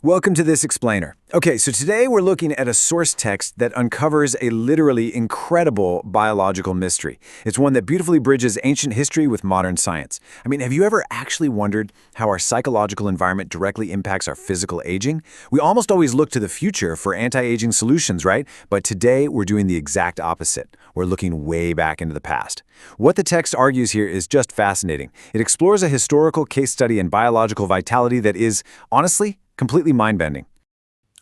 Welcome to this explainer. Okay, so today we're looking at a source text that uncovers a literally incredible biological mystery. It's one that beautifully bridges ancient history with modern science. I mean, have you ever actually wondered how our psychological environment directly impacts our physical aging? We almost always look to the future for anti-aging solutions, right? But today we're doing the exact opposite. We're looking way back into the past. What the text argues here is just fascinating. It explores a historical case study in biological vitality that is, honestly, completely mind-bending.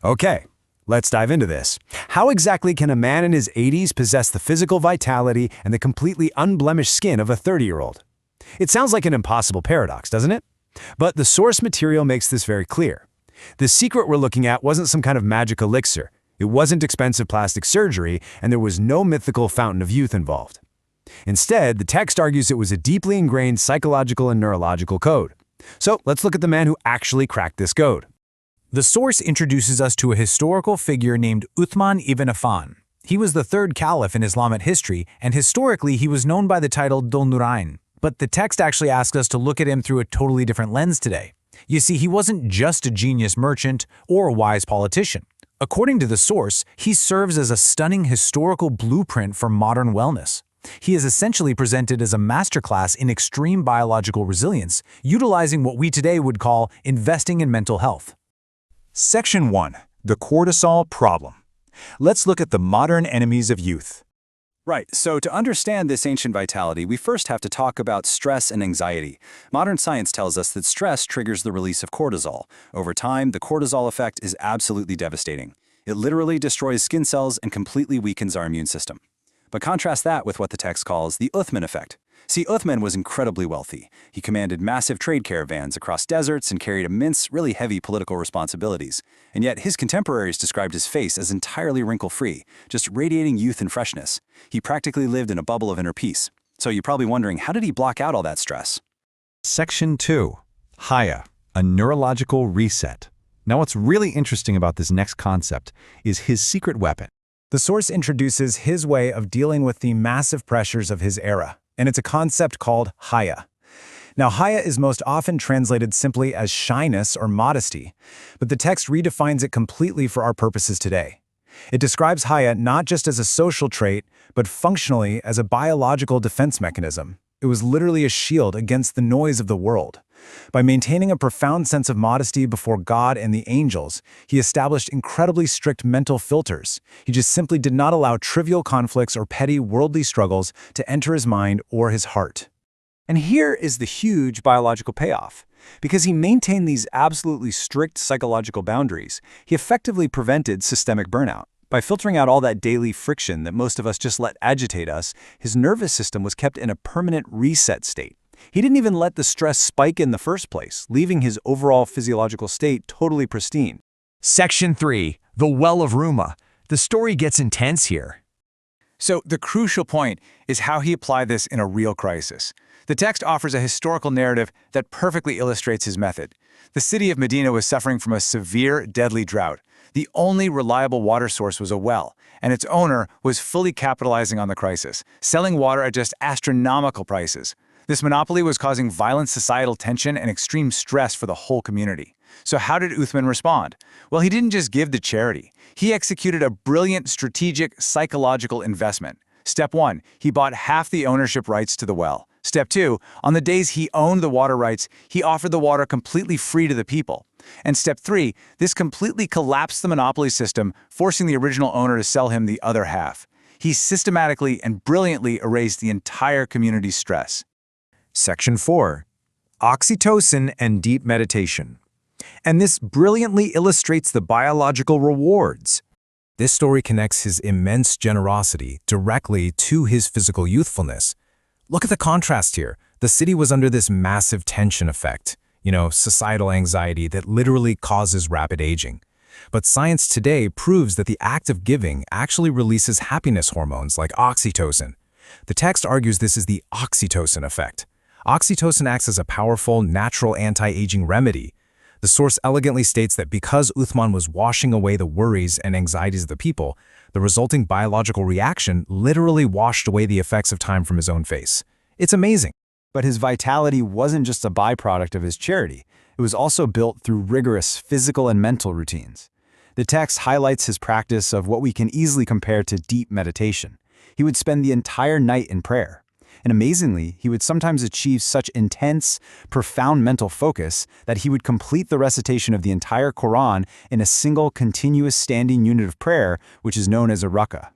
Okay, let's dive into this. How exactly can a man in his 80s possess the physical vitality and the completely unblemished skin of a 30-year-old? It sounds like an impossible paradox, doesn't it? But the source material makes this very clear. The secret we're looking at wasn't some kind of magic elixir. It wasn't expensive plastic surgery, and there was no mythical fountain of youth involved. Instead, the text argues it was a deeply ingrained psychological and neurological code. So let's look at the man who actually cracked this code. The source introduces us to a historical figure named Uthman ibn Affan. He was the third caliph in Islamic history, and historically he was known by the title Dhul Nurayn. But the text actually asks us to look at him through a totally different lens today. You see, he wasn't just a genius merchant or a wise politician. According to the source, he serves as a stunning historical blueprint for modern wellness. He is essentially presented as a masterclass in extreme biological resilience, utilizing what we today would call investing in mental health. Section 1. The cortisol problem. Let's look at the modern enemies of youth. Right, so to understand this ancient vitality, we first have to talk about stress and anxiety. Modern science tells us that stress triggers the release of cortisol. Over time, the cortisol effect is absolutely devastating. It literally destroys skin cells and completely weakens our immune system. But contrast that with what the text calls the Uthman effect. See, Uthman was incredibly wealthy. He commanded massive trade caravans across deserts and carried immense, really heavy political responsibilities. And yet his contemporaries described his face as entirely wrinkle-free, just radiating youth and freshness. He practically lived in a bubble of inner peace. So you're probably wondering, how did he block out all that stress? Section 2. Haya, a neurological reset. Now what's really interesting about this next concept is his secret weapon. The source introduces his way of dealing with the massive pressures of his era, and it's a concept called haya. Now, haya is most often translated simply as shyness or modesty, but the text redefines it completely for our purposes today. It describes haya not just as a social trait, but functionally as a biological defense mechanism. It was literally a shield against the noise of the world. By maintaining a profound sense of modesty before God and the angels, he established incredibly strict mental filters. He just simply did not allow trivial conflicts or petty worldly struggles to enter his mind or his heart. And here is the huge biological payoff. Because he maintained these absolutely strict psychological boundaries, he effectively prevented systemic burnout. By filtering out all that daily friction that most of us just let agitate us, his nervous system was kept in a permanent reset state. He didn't even let the stress spike in the first place, leaving his overall physiological state totally pristine. Section 3. The Well of Ruma. The story gets intense here. So the crucial point is how he applied this in a real crisis. The text offers a historical narrative that perfectly illustrates his method. The city of Medina was suffering from a severe, deadly drought. The only reliable water source was a well, and its owner was fully capitalizing on the crisis, selling water at just astronomical prices. This monopoly was causing violent societal tension and extreme stress for the whole community. So how did Uthman respond? Well, he didn't just give to charity. He executed a brilliant strategic psychological investment. Step 1, he bought half the ownership rights to the well. Step 2, on the days he owned the water rights, he offered the water completely free to the people. And Step 3, this completely collapsed the monopoly system, forcing the original owner to sell him the other half. He systematically and brilliantly erased the entire community's stress. Section 4. Oxytocin and deep meditation. And this brilliantly illustrates the biological rewards. This story connects his immense generosity directly to his physical youthfulness. Look at the contrast here. The city was under this massive tension effect, societal anxiety that literally causes rapid aging. But science today proves that the act of giving actually releases happiness hormones like oxytocin. The text argues this is the oxytocin effect. Oxytocin acts as a powerful, natural anti-aging remedy. The source elegantly states that because Uthman was washing away the worries and anxieties of the people, the resulting biological reaction literally washed away the effects of time from his own face. It's amazing. But his vitality wasn't just a byproduct of his charity. It was also built through rigorous physical and mental routines. The text highlights his practice of what we can easily compare to deep meditation. He would spend the entire night in prayer. And amazingly, he would sometimes achieve such intense, profound mental focus that he would complete the recitation of the entire Quran in a single continuous standing unit of prayer, which is known as a rak'ah.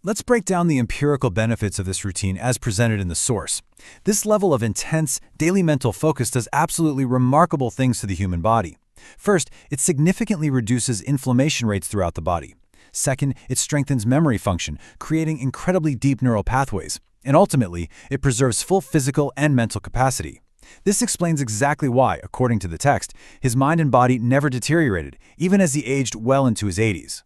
Let's break down the empirical benefits of this routine as presented in the source. This level of intense, daily mental focus does absolutely remarkable things to the human body. First, it significantly reduces inflammation rates throughout the body. Second, it strengthens memory function, creating incredibly deep neural pathways. And ultimately, it preserves full physical and mental capacity. This explains exactly why, according to the text, his mind and body never deteriorated, even as he aged well into his 80s.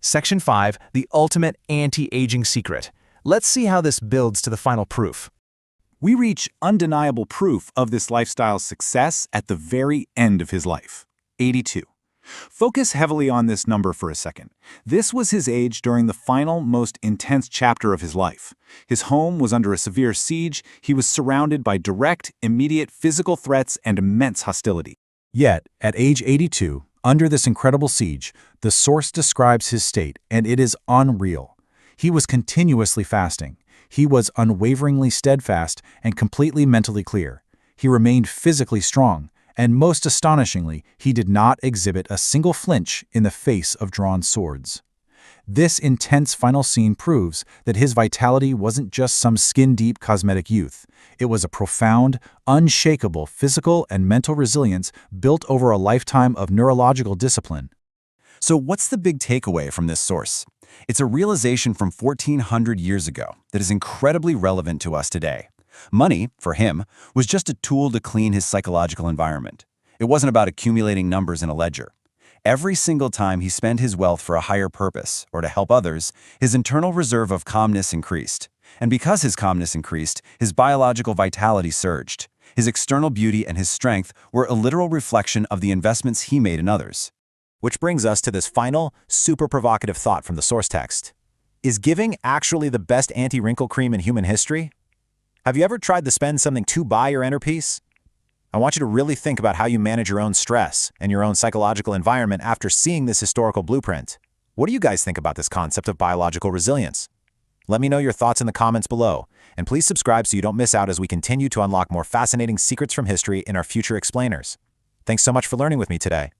Section 5, the ultimate anti-aging secret. Let's see how this builds to the final proof. We reach undeniable proof of this lifestyle's success at the very end of his life, 82. Focus heavily on this number for a second. This was his age during the final, most intense chapter of his life. His home was under a severe siege. He was surrounded by direct, immediate physical threats and immense hostility. Yet, at age 82, under this incredible siege, the source describes his state, and it is unreal. He was continuously fasting. He was unwaveringly steadfast and completely mentally clear. He remained physically strong, and most astonishingly, he did not exhibit a single flinch in the face of drawn swords. This intense final scene proves that his vitality wasn't just some skin-deep cosmetic youth. It was a profound, unshakable physical and mental resilience built over a lifetime of neurological discipline. So what's the big takeaway from this source? It's a realization from 1400 years ago that is incredibly relevant to us today. Money, for him, was just a tool to clean his psychological environment. It wasn't about accumulating numbers in a ledger. Every single time he spent his wealth for a higher purpose or to help others, his internal reserve of calmness increased. And because his calmness increased, his biological vitality surged. His external beauty and his strength were a literal reflection of the investments he made in others. Which brings us to this final, super provocative thought from the source text. Is giving actually the best anti-wrinkle cream in human history? Have you ever tried to spend something to buy your inner peace? I want you to really think about how you manage your own stress and your own psychological environment after seeing this historical blueprint. What do you guys think about this concept of biological resilience? Let me know your thoughts in the comments below, and please subscribe so you don't miss out as we continue to unlock more fascinating secrets from history in our future explainers. Thanks so much for learning with me today.